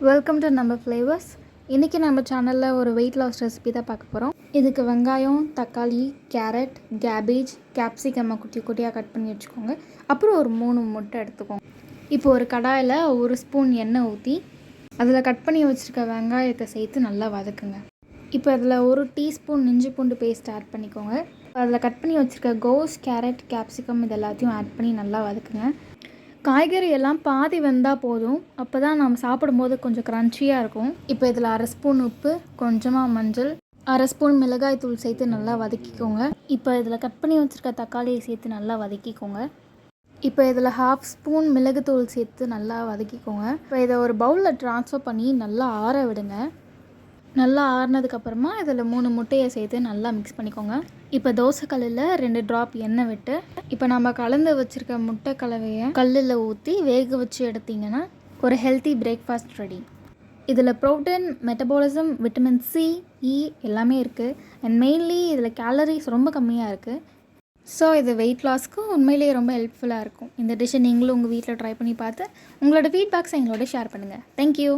Welcome to நம்ம flavours. இன்றைக்கி நம்ம சேனலில் ஒரு வெயிட் லாஸ் ரெசிபி தான் பார்க்க போகிறோம். இதுக்கு வெங்காயம், தக்காளி, கேரட், கேபேஜ், கேப்சிகம் குட்டி குட்டியாக கட் பண்ணி வச்சுக்கோங்க. அப்புறம் ஒரு 3 முட்டை எடுத்துக்கோங்க. இப்போ ஒரு கடாயில் 1 ஸ்பூன் எண்ணெய் ஊற்றி அதில் கட் பண்ணி வச்சுருக்க வெங்காயத்தை சேர்த்து நல்லா வதக்குங்க. இப்போ அதில் 1 டீஸ்பூன் இஞ்சி பூண்டு பேஸ்ட் ஆட் பண்ணிக்கோங்க. அதில் கட் பண்ணி வச்சுருக்க கோஸ், கேரட், கேப்சிகம் இது எல்லாத்தையும் ஆட் பண்ணி நல்லா வதக்குங்க. காய்கறி எல்லாம் பாதி வெந்தால் போதும். அப்போ தான் நம்ம சாப்பிடும்போது கொஞ்சம் க்ரன்ச்சியாக இருக்கும். இப்போ இதில் 1/2 ஸ்பூன் உப்பு, கொஞ்சமாக மஞ்சள், 1/2 ஸ்பூன் மிளகாய் தூள் சேர்த்து நல்லா வதக்கிக்கோங்க. இப்போ இதில் கட் பண்ணி வச்சுருக்க தக்காளியை சேர்த்து நல்லா வதக்கிக்கோங்க. இப்போ இதில் 1/2 ஸ்பூன் மிளகுத்தூள் சேர்த்து நல்லா வதக்கிக்கோங்க. இப்போ இதை ஒரு பவுலில் ட்ரான்ஸ்ஃபர் பண்ணி நல்லா ஆற விடுங்க. நல்லா ஆறினதுக்கப்புறமா இதில் 3 முட்டையை சேர்த்து நல்லா மிக்ஸ் பண்ணிக்கோங்க. இப்போ தோசைக்கல்லில் 2 ட்ராப் எண்ணெய் விட்டு இப்போ நம்ம கலந்து வச்சுருக்க முட்டை கலவையை கல்லில் ஊற்றி வேக வச்சு எடுத்திங்கன்னா ஒரு ஹெல்த்தி பிரேக்ஃபாஸ்ட் ரெடி. இதில் ப்ரோட்டீன், மெட்டபாலிசம், விட்டமின் சி, இ எல்லாமே இருக்குது. அண்ட் மெயின்லி இதில் கேலரிஸ் ரொம்ப கம்மியாக இருக்குது. ஸோ இது வெயிட் லாஸ்க்கு உண்மையிலேயே ரொம்ப ஹெல்ப்ஃபுல்லாக இருக்கும். இந்த டிஷ்ஷை நீங்களும் உங்கள் வீட்டில் ட்ரை பண்ணி பார்த்து உங்களோட ஃபீட்பேக்ஸை எங்களோட ஷேர் பண்ணுங்கள். தேங்க்யூ.